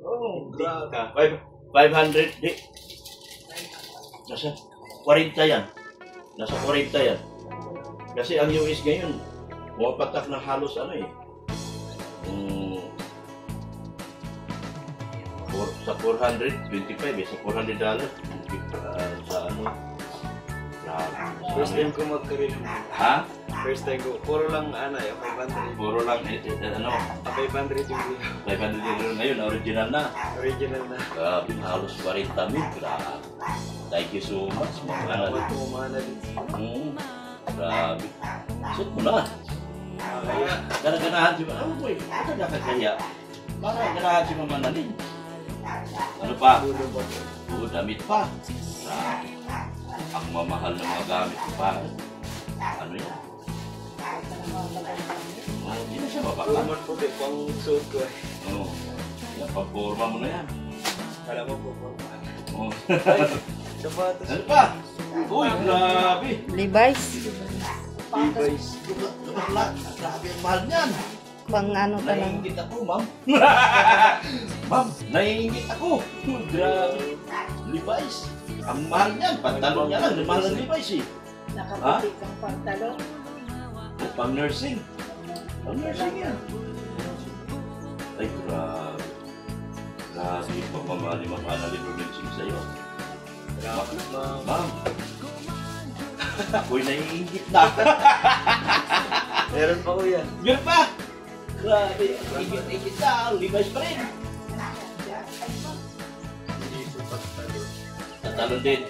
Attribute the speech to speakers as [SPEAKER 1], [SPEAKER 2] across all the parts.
[SPEAKER 1] Oh, grabe. 500, di. Nasa 40 yan. Nasa 40 yan. Kasi ang US ngayon, pumapatak na halos ano eh. Sa 425 eh, sa $400. Sa ano.
[SPEAKER 2] First time ko mag-career.
[SPEAKER 1] Ha?
[SPEAKER 2] First time ko. Puro lang ano yung 500.
[SPEAKER 1] Puro lang ano.
[SPEAKER 2] 500 yung video.
[SPEAKER 1] 500 euro ngayon, original na.
[SPEAKER 2] Original na.
[SPEAKER 1] Grabe, halos 40,000. Grabe. Thank you so much.
[SPEAKER 2] Salamat po mga din.
[SPEAKER 1] Grabe. Suot mo na.
[SPEAKER 2] Kaya.
[SPEAKER 1] Ganahan si Mama. Boy, ito nakakaya. Parang ganahan si Mama Nalin. Ano pa? Oo, damit pa. Grabe. Ang mamahal ng mga gamit pa. Ano yan? Hindi na siya mabaka.
[SPEAKER 2] Naman po pang suot ko eh.
[SPEAKER 1] Oo. Yan, pag-forma mo na yan.
[SPEAKER 2] Kala mo po forma.
[SPEAKER 1] Oo.
[SPEAKER 2] Sapatos.
[SPEAKER 1] Ano pa? Uy, grabe.
[SPEAKER 3] Levi's.
[SPEAKER 2] Levi's.
[SPEAKER 1] Grabe ang mahal niyan.
[SPEAKER 3] Pang ano talaga.
[SPEAKER 1] Naiingit ako, ma'am. Ma'am, naiingit ako. Grabe. Levi's. Ang mahal niyan. Pantalon niya lang. Mahal ng Levi's eh.
[SPEAKER 4] Nakaputik ang pantalon.
[SPEAKER 1] Pang nursing. Pang nursing yan. Ay, grabe. Grabe yung pagmamahali mapanalit ng nursing sa'yo.
[SPEAKER 2] Salamat ma'am.
[SPEAKER 1] Ma'am. Ako'y naiingit na.
[SPEAKER 2] Meron pa ko yan.
[SPEAKER 1] Yun pa. Grabe. Ingit na. Levi's pa rin.
[SPEAKER 2] Hindi po pantalon.
[SPEAKER 1] Tatalon din.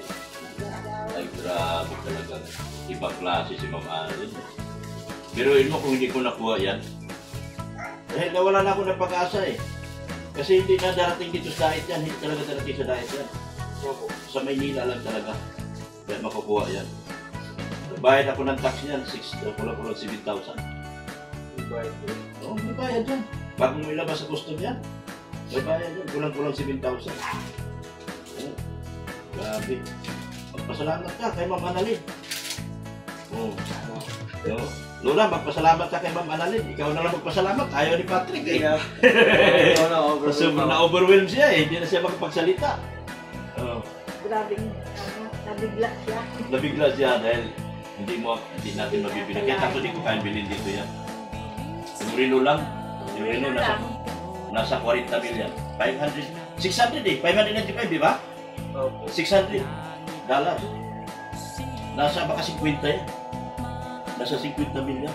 [SPEAKER 1] Ay, grabe talaga. Ibang klase si Ma'am Allen. Pero yun mo kung hindi ko nakuha yan. Dahil nawala na ako ng pag-asa eh. Kasi hindi na darating dito sa diet yan. Hindi talaga darating sa diet yan. Sa Maynila lang talaga. Kaya makukuha yan. Bayad ako ng tax niyan. Kulang-kulang 7,000.
[SPEAKER 2] Bayad po.
[SPEAKER 1] Oo, may bayad yan. Bago mo ilabas sa custom yan. May bayad yan. Kulang-kulang 7,000. Oo. Grabe. Magpasalamat ka kay Ma'am Annalyn. Oo. Lola, magpasalamat ka kay Ma'am Annalyn. Ikaw na lang magpasalamat. Ayaw ni Patrick eh. Sobrang na-overwhelm siya eh. Hindi na siya makapagsalita.
[SPEAKER 4] Grabe, nabigla siya.
[SPEAKER 1] Nabigla siya dahil hindi natin mabibili. Kaya tapos hindi ko kaya bilhin dito yan. Yung Reno lang. Yung Reno nasa 40 million. 500. 600 eh. 595 di ba? $600. Nasa baka 50 yan. Nasa 50 million.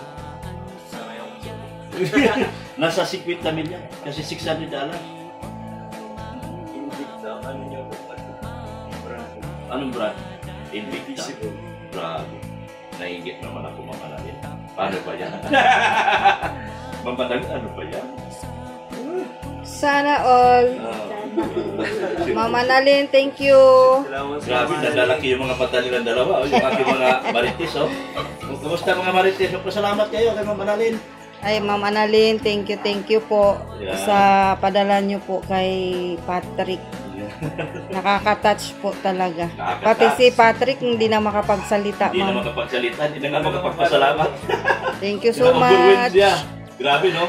[SPEAKER 1] Nasa 50 million. Kasi $600. Anong brand? Invicta. Grabe. Nainggit naman ako Ma'am Annalyn. Paano ba yan? Ma'am Annalyn, ano ba yan?
[SPEAKER 3] Sana all. Ma'am Annalyn, thank you.
[SPEAKER 1] Grabe, nalalaki yung mga mata nilang dalawa. Yung aking mga marites, oh. Kumusta mga marites? Magpasalamat kayo kay Ma'am Annalyn.
[SPEAKER 3] Ay, Ma'am Annalyn, thank you po sa padala nyo po kay Patrick. Nakaka-touch po talaga. Pati si Patrick hindi na makapagsalita,
[SPEAKER 1] Hindi na
[SPEAKER 3] ma'am.
[SPEAKER 1] makapagsalita, hindi na nga makapagpasalamat.
[SPEAKER 3] Thank you so
[SPEAKER 1] Na-overwhelmed
[SPEAKER 3] much.
[SPEAKER 1] siya. Grabe, no?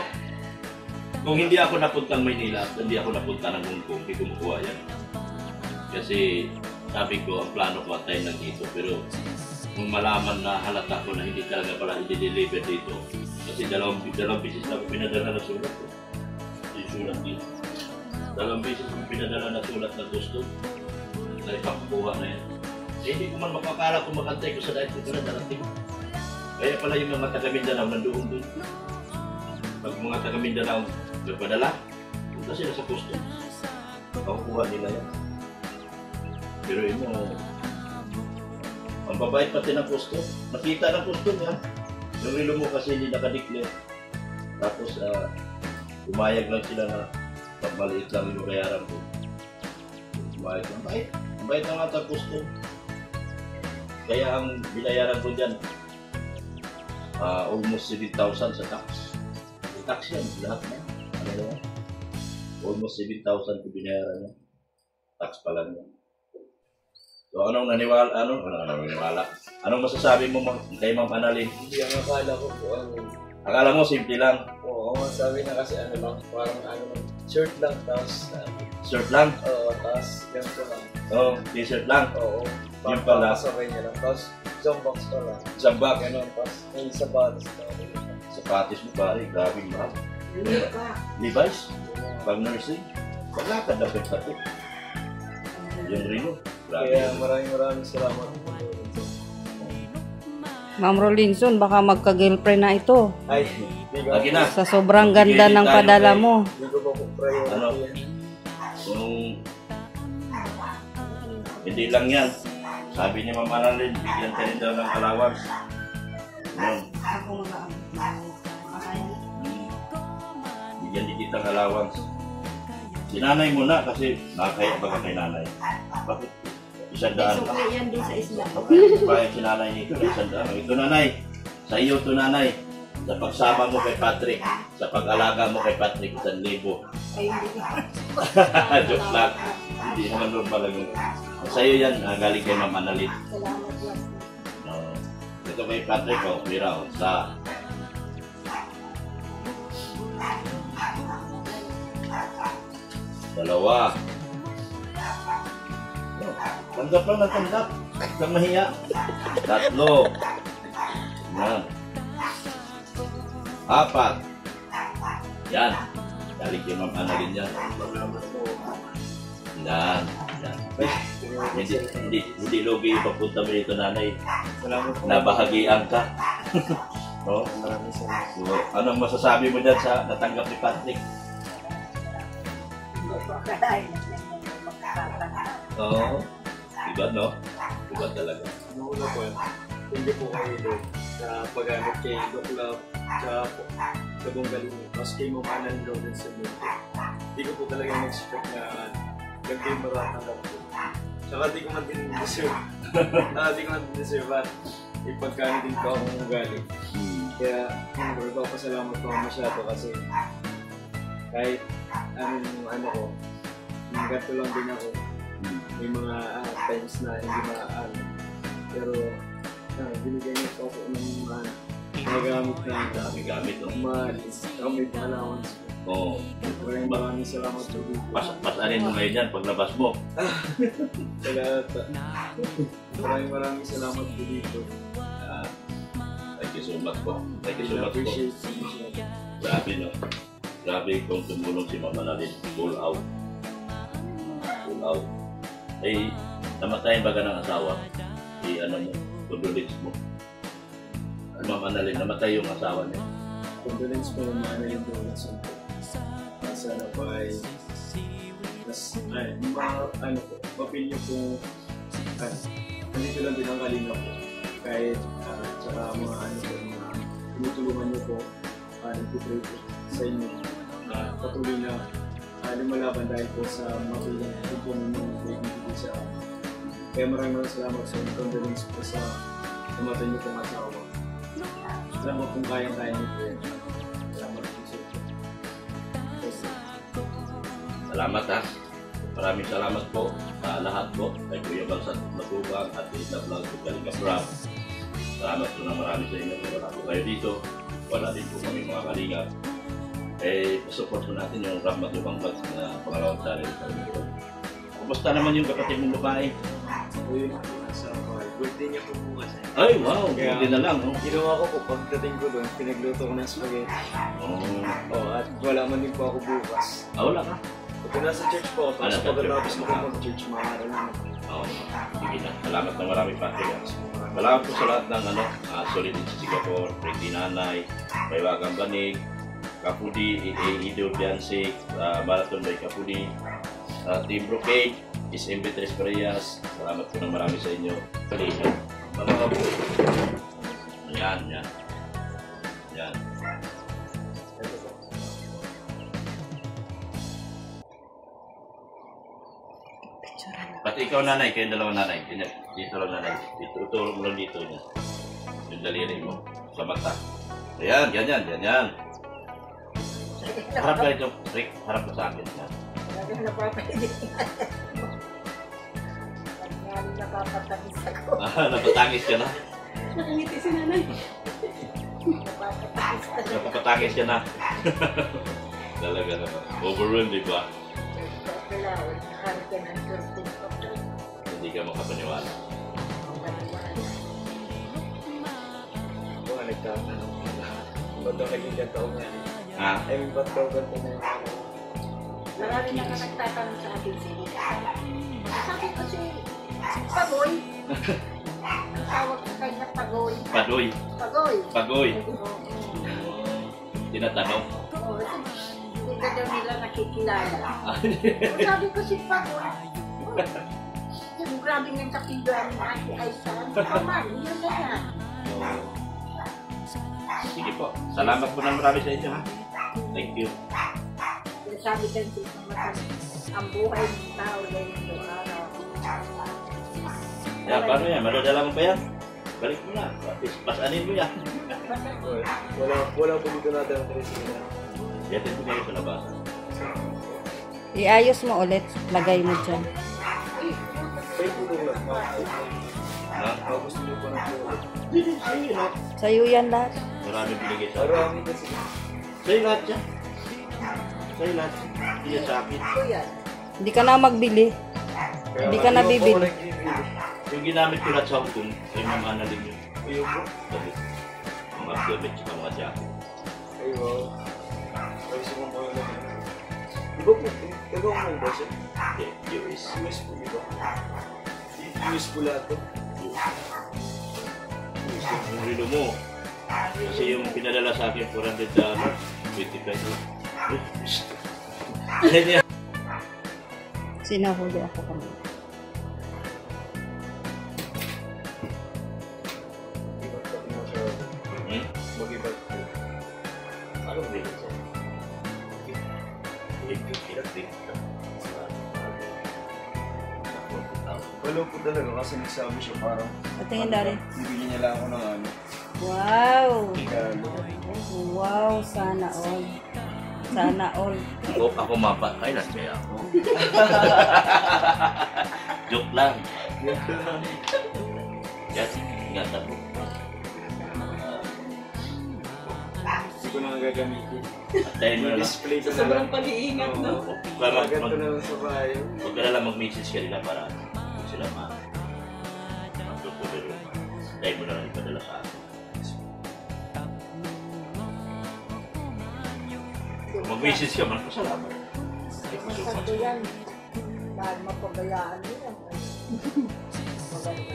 [SPEAKER 1] Kung hindi ako napuntang Maynila, hindi ako napunta ng Hong Kong, hindi ko makuha yan. Kasi sabi ko, ang plano ko atay lang dito. Pero kung malaman na halata ko na hindi talaga pala i-deliver dito, kasi dalawang beses na pinadala na sulat ko. Yung sulat dito. Dalawang beses kung pinadala na sulat na gusto, na ipakukuha na yan. Eh, hindi ko man makakala kung makantay ko sa dahil ko na darating. Kaya pala yung mga taga-Mindanao nandoon doon. Pag mga taga-Mindanao nagpadala, punta sila sa custom. Makukuha nila yan. Pero yun mo, ang babait pati ng custom. Nakita ng custom yan. Yung relo mo kasi hindi nakadeclare. Tapos, umayag lang sila na pag maliit lang yung bayaran ko. Umayag lang. Bait. Ang bait ng mga custom. Kaya ang binayaran ko dyan, almost 7,000 sa tax. Yung tax yan, lahat na. Ano naman? Almost 7,000 ko binayaran niya. Tax pa lang yan. So anong naniwala? Anong naniwala? Anong masasabi mo kay Ma'am Annalyn?
[SPEAKER 2] Hindi ang akala ko po
[SPEAKER 1] Akala mo, simple lang.
[SPEAKER 2] Oo, sabi na kasi ano lang, parang ano, shirt lang, tapos,
[SPEAKER 1] Shirt lang.
[SPEAKER 2] oo, tapos, ganito lang.
[SPEAKER 1] Oo, t-shirt lang.
[SPEAKER 2] Oo,
[SPEAKER 1] Yung pala.
[SPEAKER 2] sabay niya lang. Tapos, isang box pa lang.
[SPEAKER 1] Isang bag.
[SPEAKER 2] Ganon, tapos, may sapatos pa.
[SPEAKER 1] Sapatis mo pare, grabe mahal.
[SPEAKER 4] Hindi pa.
[SPEAKER 1] Levi's, pag nursing, paglakad na pagpati. Yung Rino, grabe.
[SPEAKER 2] Kaya maraming salamat.
[SPEAKER 3] Ma'am Rolinson, baka magka-girlfriend na ito.
[SPEAKER 2] Ay, hindi ko,
[SPEAKER 1] Lagi na.
[SPEAKER 3] Sa sobrang ganda ng padala mo.
[SPEAKER 2] hindi ko pa po priority
[SPEAKER 1] Ano?
[SPEAKER 2] yan.
[SPEAKER 1] Kung hindi lang yan, sabi ni Ma'am Annalyn, bigyan ka rin daw ng allowance. Yun.
[SPEAKER 4] Ako mga
[SPEAKER 1] Bigyan din kitang allowance. Sinanay mo na kasi nakakaya baka kay nanay. Bakit? 100 ka.
[SPEAKER 4] Sukli yan doon sa isla.
[SPEAKER 1] Bayad si nanay nito, 100. Ito nanay, sa iyo to nanay. Sa pagsama mo kay Patrick, sa pag-alaga mo kay Patrick, 1,000.
[SPEAKER 4] Ay, hindi ka.
[SPEAKER 1] Joke lang. Hindi naman normal lang yun. Sa iyo yan, galing kay Ma'am Annalyn.
[SPEAKER 4] Salamat po.
[SPEAKER 1] Ito kay Patrick, pira, sa dalawa. Tanggap lang ng tanggap. Huwag kang mahiya. 3. Yan. 4. Yan. Galing kay Ma'am Annalyn yan. Yan. Yan. Hindi logi ipapunta mo dito nanay.
[SPEAKER 2] Salamat po.
[SPEAKER 1] Nabahagian ka. No?
[SPEAKER 2] Maraming salamat.
[SPEAKER 1] So, anong masasabi mo dyan sa natanggap ni Patrick?
[SPEAKER 4] Hindi ko akalain na magkakataon.
[SPEAKER 1] Oo. Iba, no? Iba talaga.
[SPEAKER 2] Noong una po, hindi po kayo doon sa pag-alit kay Doc Love sa buong galing. Tapos kay Mamanan doon sa mundo. Hindi ko po talaga na-expect na ganito yung maratanggap ko. Tsaka di ko man din deserve. Di ko man din deserve at ipagkano din ko akong galing. Kaya, nagpapasalamat ko masyado kasi kahit ano ko, ganito lang din ako. May mga times na hindi maaano. Pero, binigyan niyo po ako ng mga gamit na
[SPEAKER 1] Gamit, no?
[SPEAKER 2] maalis. Saka may allowance po.
[SPEAKER 1] Oo.
[SPEAKER 2] Maraming salamat po dito.
[SPEAKER 1] Pasanin mo ngayon dyan paglabas mo.
[SPEAKER 2] Sa lahat. Maraming salamat po dito.
[SPEAKER 1] Thank you so much po. Thank you so much po.
[SPEAKER 2] Appreciate it.
[SPEAKER 1] Grabe, no? Grabe kung tumulong si Ma'am Annalyn. Full out. Full out. Eh, namatayin baga ng asawa. Ano mo, condolence mo. Ma'am Annalyn, namatay yung asawa niya.
[SPEAKER 2] Condolence po naman yung donation po. Sana po ay mapil niyo po nandito lang din ang kalinga po. Kahit tsaka mga mga tinutulungan niyo po nagpipray po sa inyo. Patuloy na lumalaban dahil po sa mapilang po ninyo ibigay sa akin. Kaya maraming salamat sa inyo. Condolence po sa namatay niyo pong asawa. Salamat kung kayang-kaya niyo po yan. Salamat po sa inyo.
[SPEAKER 1] Salamat, ha? Maraming salamat po sa lahat po. Kay Kuya Balsat Matubang at Isla Vlog at Kalinga Prab. Salamat po na marami sa inyo. Wala po kayo dito. Wala din po kami mga kalinga. Eh, support po natin yung Rap Matubang Vlogs na pangalawang channel. Kumusta naman yung kapatid mong babae?
[SPEAKER 2] Uy, nasa birthday niya po bukas.
[SPEAKER 1] Ay, wow!
[SPEAKER 2] Kaya-
[SPEAKER 1] Hindi na lang, no?
[SPEAKER 2] Ginawa ko po pagdating ko doon, pinagluto ko ng spaghetti. At wala man din po ako bukas.
[SPEAKER 1] Wala ka?
[SPEAKER 2] Pag nasa church po ako, tapos
[SPEAKER 1] Nasa
[SPEAKER 2] pagkatapos
[SPEAKER 1] church.
[SPEAKER 2] ko po mag-church, maaral naman.
[SPEAKER 1] Oo. Sige na. Salamat na marami pa. Salamat po sa lahat ng Solid in Singapore, Pretty Nanay, Baywagang Banig, Kapudi, Ido Biansik, Marathon by Kapudi, Team Brocade, SM Betres Parehas. Salamat po ng marami sa inyo. Mga po. Yan, yan. Yan. Pati ikaw nanay, kayong dalawang nanay. Dito lang nanay. Dito, utulog mo lang dito niya. Yung daliri mo. Sa mata. Ayan, ganyan, ganyan. Harap ka ito, Rick. Harap ka sa akin. Yan.
[SPEAKER 4] Talagang napapailit. Pag nakapatamis ako.
[SPEAKER 1] Napatangis ka na.
[SPEAKER 4] Nakangiti si nanay. Napapatamis ako.
[SPEAKER 1] Napapatangis ka na. Talaga naman. Overwhelmed, di ba?
[SPEAKER 4] Kailangan, nakaharap ka ng surfing hotel.
[SPEAKER 1] Hindi ka makapaniwala.
[SPEAKER 2] Ako nga nagtatanong. Ba't daw naging ganito nga?
[SPEAKER 1] Ha?
[SPEAKER 2] I mean, ba't daw ganito na yung
[SPEAKER 4] Marami na nagtatanong sa akin sila. Sabi ko si Pagoy. Ang tawag sa kanya Pagoy.
[SPEAKER 1] Padoy.
[SPEAKER 4] Pagoy.
[SPEAKER 1] Pagoy.
[SPEAKER 4] Oo.
[SPEAKER 1] Tinatanong.
[SPEAKER 4] Oo, hindi ka daw nila nakikilala. Sabi ko si Pagoy. Yung grabe ng kapinduan ng Ate Aisa. Aman, yun na yan.
[SPEAKER 1] Sige po. Salamat po ng marami sa inyo, ha? Thank you.
[SPEAKER 4] Sabi kasi ang buhay ng tao ganyan yung araw.
[SPEAKER 1] Yeah, paano yan? Madadala mo pa yan? Balik mo na. Pasanin mo yan.
[SPEAKER 2] Wala po dito natin ang Christina.
[SPEAKER 1] Yatin mo kayo sa labas.
[SPEAKER 3] Iayos mo ulit. Lagay mo dyan.
[SPEAKER 2] Kayo po lang lang.
[SPEAKER 1] Ha?
[SPEAKER 2] Gusto niyo po ng tulad.
[SPEAKER 1] Sa'yo lahat.
[SPEAKER 3] Sa'yo yan lahat.
[SPEAKER 1] Marami binigay sa akin.
[SPEAKER 2] Marami kasi.
[SPEAKER 1] Sa'yo lahat yan. Sa'yo lahat. Hindi yan sa akin.
[SPEAKER 4] Ito yan.
[SPEAKER 3] Hindi ka na magbili. Hindi ka na bibili.
[SPEAKER 1] Yung ginamit ko lahat sa Hong Kong, ay mga analing yun.
[SPEAKER 2] Ayaw po.
[SPEAKER 1] Sabi, mga gamit sa mga jacket.
[SPEAKER 2] Ayaw. Ayos mo po lang. Di ba po? Gagawin mo ba siya?
[SPEAKER 1] Hindi, US.
[SPEAKER 2] US po, di ba? US po lahat po.
[SPEAKER 1] Yung relo mo. Kasi yung pinadala sa akin, $400, 25 lang. Yan yan.
[SPEAKER 3] Sinahuli ako kanina.
[SPEAKER 2] Ibang pati mo siya. Mag-ibag po.
[SPEAKER 1] Ano ba yun sa'yo? Electric.
[SPEAKER 2] Wala po talaga kasi nagsabi siya parang
[SPEAKER 3] Patingin dari.
[SPEAKER 2] bibigyan niya lang ako ng ano.
[SPEAKER 3] Wow!
[SPEAKER 2] Regalo.
[SPEAKER 3] Wow! Sana all. Sana all.
[SPEAKER 1] Ako mapa. Kailan kaya ako? Joke lang. Yes, ingatan mo.
[SPEAKER 2] Hindi ko na gagamitin.
[SPEAKER 1] Antayin mo na lang.
[SPEAKER 2] Display ko na lang.
[SPEAKER 4] Sobrang pag-iingat, no?
[SPEAKER 2] Kagat ko na lang sa bahay.
[SPEAKER 1] Huwag ka na lang mag-message ka nila para kung sila mag-doctor. Antayin mo na lang ipadala sa akin. Mag-message ka man, pasalamat. Thank you so much.
[SPEAKER 4] Masardo yan. Dahil mapabayaan mo yan. Maganda.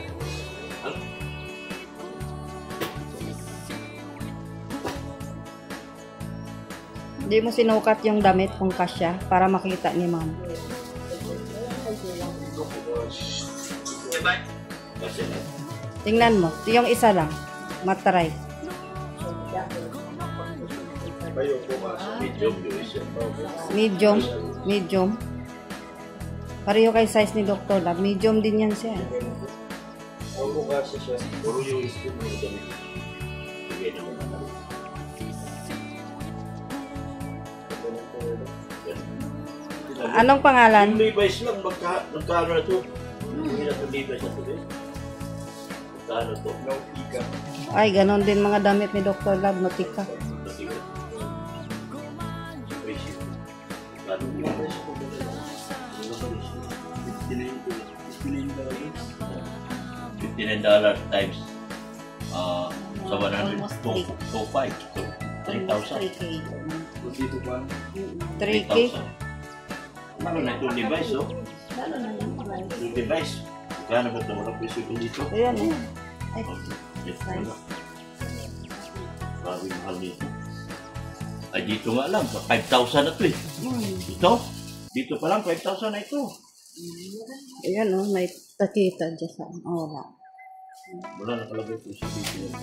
[SPEAKER 3] Hindi mo sinukat yung damit kung kasya para makita ni ma'am.
[SPEAKER 1] Kasi na.
[SPEAKER 3] Tingnan mo. Yung isa lang. Matry.
[SPEAKER 2] Bayo po ba?
[SPEAKER 1] Medium, US yan.
[SPEAKER 3] Medium. Medium. Pareho kay size ni Dr. Lab. Medium din yan siya.
[SPEAKER 2] Ako po kasi siya.
[SPEAKER 1] Puro US din mo na damit. Bigay naman na namin.
[SPEAKER 3] Anong pangalan?
[SPEAKER 1] Yung Levi's lang, magkano na ito? Hindi na ito Levi's na ito eh. Magkano ito?
[SPEAKER 2] No pika.
[SPEAKER 3] Ay, ganon din mga damit ni Dr. Lab. Notika. $59 times sa 100, 2.5, 3,000.
[SPEAKER 2] Dito pa.
[SPEAKER 3] 3K.
[SPEAKER 1] Ano na itong device, oh? Yung device. Kaya ba ito? Walang piso ko dito.
[SPEAKER 3] Ayan eh. Ay,
[SPEAKER 1] Yes, wala. Grabe mahal dito. Ay, dito nga lang. 5,000 na ito eh. Ito? Dito pa lang, 5,000 na ito.
[SPEAKER 3] ayan oh, may takita dyan sa oras.
[SPEAKER 1] Wala nakalagay po sa dito.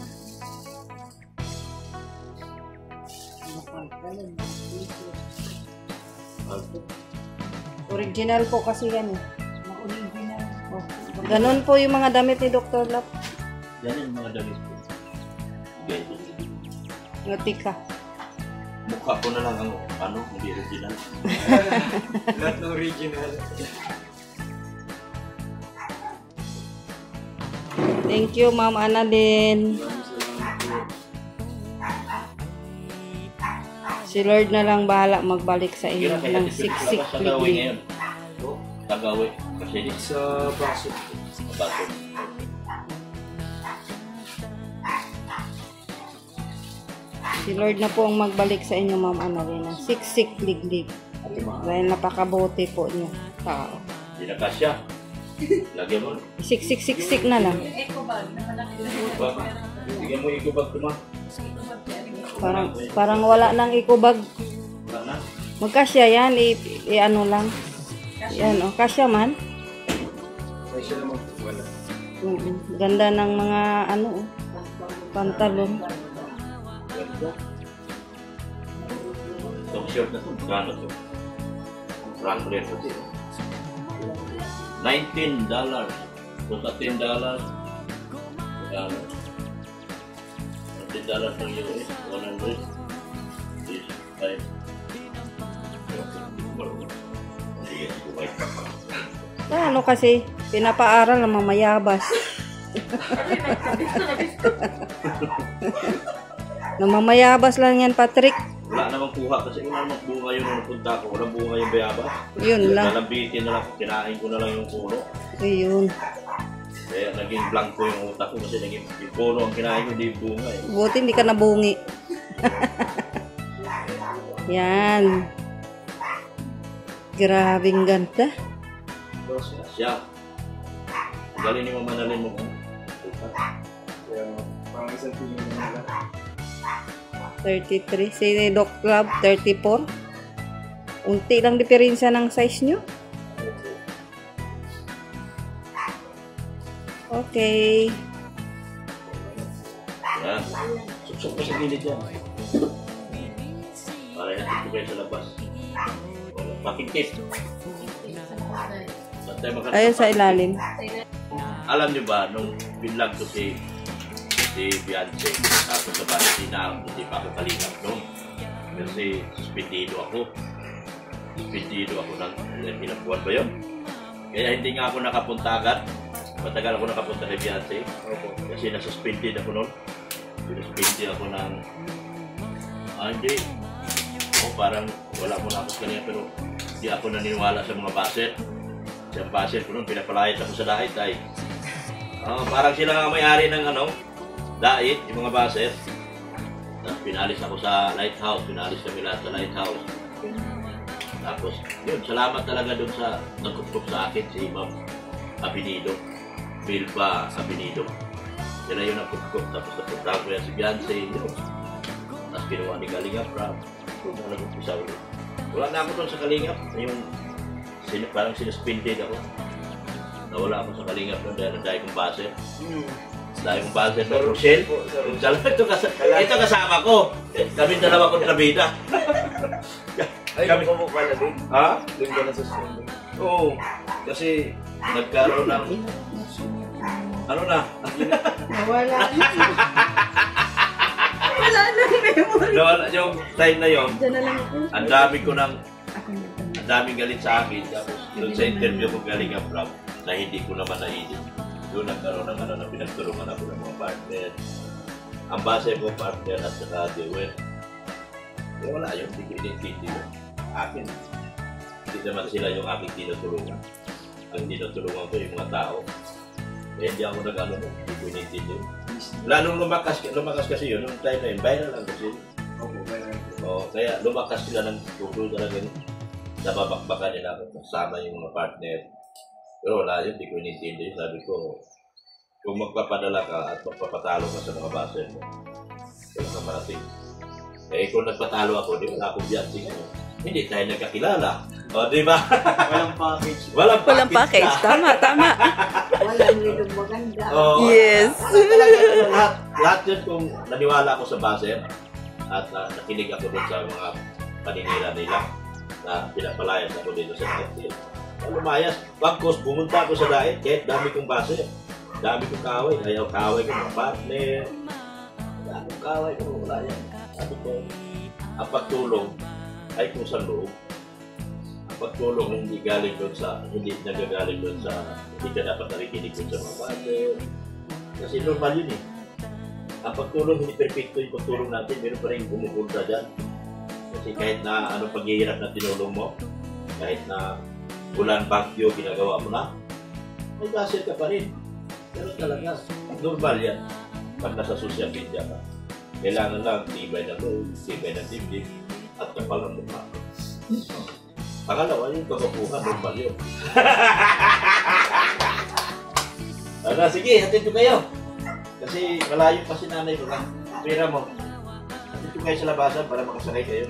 [SPEAKER 3] Original po kasi yan eh.
[SPEAKER 4] Original.
[SPEAKER 3] Oh. Ganon po yung mga damit ni Dr. Lab.
[SPEAKER 1] Yan yung mga damit ko. Ganyan.
[SPEAKER 3] Notika.
[SPEAKER 1] Mukha ko na lang ang ano, hindi original.
[SPEAKER 2] Not original.
[SPEAKER 3] Thank you, Ma'am Annalyn.
[SPEAKER 2] Maraming salamat po.
[SPEAKER 3] Si Lord na lang bahala magbalik sa inyo
[SPEAKER 1] Kira kaya
[SPEAKER 3] ng
[SPEAKER 1] dito
[SPEAKER 3] siksik
[SPEAKER 1] sa Tagawi
[SPEAKER 3] liglig.
[SPEAKER 1] ngayon. Tagawi. Kasi di
[SPEAKER 2] Sa baso.
[SPEAKER 1] sa baso.
[SPEAKER 3] Si Lord na po ang magbalik sa inyo, Ma'am Annalyn, ng siksik liglig. Dahil napakabuti po niyo tao.
[SPEAKER 1] Hindi na kasya. Lagyan mo.
[SPEAKER 3] Siksik na lang.
[SPEAKER 4] Ecobag na malaki na
[SPEAKER 1] Ikubag. Bigyan mo ikubag ko ma.
[SPEAKER 3] Parang wala nang ikubag.
[SPEAKER 1] Wala na.
[SPEAKER 3] Magkasya yan, ano lang. Yan, kasya man.
[SPEAKER 2] May siya naman wala.
[SPEAKER 3] Ganda ng mga pantalon.
[SPEAKER 1] Ganda. Itong shirt na ito, magkano ito? Frank rate ito. $19. Kung sa $10, magkano? $10 ng US, 100. Is 5.
[SPEAKER 3] Ano kasi, pinapaaral ng mamayabas. Namamayabas lang yan, Patrick.
[SPEAKER 1] Wala namang kuha kasi wala namang bunga yun nung napunta ko. Walang bunga yung bayabas.
[SPEAKER 3] Yun lang.
[SPEAKER 1] Nalabitin na lang, kinain ko na lang yung puno.
[SPEAKER 3] Ayun.
[SPEAKER 1] Kaya naging blanco yung utak ko kasi naging yung puno ang kinain ko, hindi yung bunga eh.
[SPEAKER 3] Buti hindi ka nabungi. Yan. Grabing ganda.
[SPEAKER 1] Siya. Galing ni Mama Annalyn mo.
[SPEAKER 2] Kaya parang isang tingin na nila.
[SPEAKER 3] 33. Si Doc Club, 34. Unti lang diferensya ng size nyo. Okay.
[SPEAKER 1] Yan. Suksok ko sa gilid yan. Para natin ko kayo sa labas. Pakikip.
[SPEAKER 3] Ayun sa ilalim.
[SPEAKER 1] Alam niyo ba, nung binlag ko si Beyonce, tapos sa bahay, hindi pa ako kalingap noon. Kasi suspendido ako. Suspendido ako ng ilang buwan ba yun? Kaya hindi nga ako nakapunta agad. Matagal ako nakapunta kay Beyonce. Kasi nasuspended ako noon. Sinuspended ako ng... hindi. Parang wala mo na ako kanina pero hindi ako naniniwala sa mga baset. Sa baset ko noon, pinapalayat ako sa dait ay. Parang sila nga may-ari ng dait, yung mga baset. Tapos pinalis ako sa lighthouse, pinalis kami lahat sa lighthouse. Tapos, yun, salamat talaga dun sa nagkukup sa akin si Ma'am Abinido. Bilba Abinido. Sila yun ang kukup. Tapos napunta ko yan si Beyonce. Yun. Tapos kinuha ni Kalingap Rap. Kung na nag-umpisa ulit. Wala na ako dun sa Kalingap. Yung, parang sinuspended ako. Nawala ako sa Kalingap doon dahil kong base. Dahil kong base doon. Rochelle. Ito kasama ko. Kami dalawa kontrabida.
[SPEAKER 2] Ay, kami ko pala din.
[SPEAKER 1] Ha?
[SPEAKER 2] Doon ka na suspended.
[SPEAKER 1] Oo. Kasi nagkaroon ng... Ano na?
[SPEAKER 3] Nawala. Wala nang memory.
[SPEAKER 1] Nawala yung time na yon.
[SPEAKER 3] Diyan na lang ako.
[SPEAKER 1] Ang dami ko ng... Ang daming galit sa akin. Tapos doon sa interview ko galing ang Rob na hindi ko naman naisip. Doon nagkaroon ng na pinagtulungan ako ng mga partner. Ang base ko partner at saka Dewey. Eh wala yun, hindi ko inintindi yun. Akin. Hindi naman sila yung aking tinutulungan. Ang tinutulungan ko yung mga tao. Eh hindi ako hindi ko inintindi yun. Lalong lumakas kasi yun, yung time na yun, viral lang kasi. Kaya lumakas sila ng tulo talaga yun. Nababakbakan nila ako kasama yung mga partner. Pero wala yun, hindi ko inintindi yun. Sabi ko, kung magpapadala ka at magpapatalo ka sa mga baser mo, kaya ka marating. Eh kung nagpatalo ako, di wala akong Beyonce. Hindi tayo nagkakilala. O, di ba?
[SPEAKER 2] Walang package.
[SPEAKER 3] Walang package. Tama.
[SPEAKER 4] Walang nilong maganda.
[SPEAKER 3] Yes.
[SPEAKER 1] Lahat yun kung naniwala ako sa baser at nakinig ako dun sa mga paninira nila na pinapalayas ako dito sa diet. Lumayas. Pagkos, pumunta ako sa diet kahit dami kong baser. Dami kong kaway. Ayaw kaway ko mga partner. Dami kong kaway ko. Wala yan. Sabi ko, ang pagtulong ay kung sa loob. Ang pagtulong hindi galing doon sa, hindi nagagaling doon sa, hindi ka dapat narikinig doon sa mga partner. Kasi normal yun eh. Ang pagtulong hindi perfecto yung pagtulong natin, meron pa rin bumubulta dyan. Kasi kahit na ano paghihirap na tinulong mo, kahit na ulan, bagyo, ginagawa mo na, may gasel ka pa rin. Pero talaga, normal yan. Pag nasa social media ka, kailangan lang tibay na loob, tibay na dibdib, at kapal ng mukha. Pangalawa, yung kakapuhan, normal yun. Ano, sige, hatid ko kayo. Kasi malayo pa si nanay ko na. Pera mo. Hatid ko kayo sa labasan para makasakay kayo.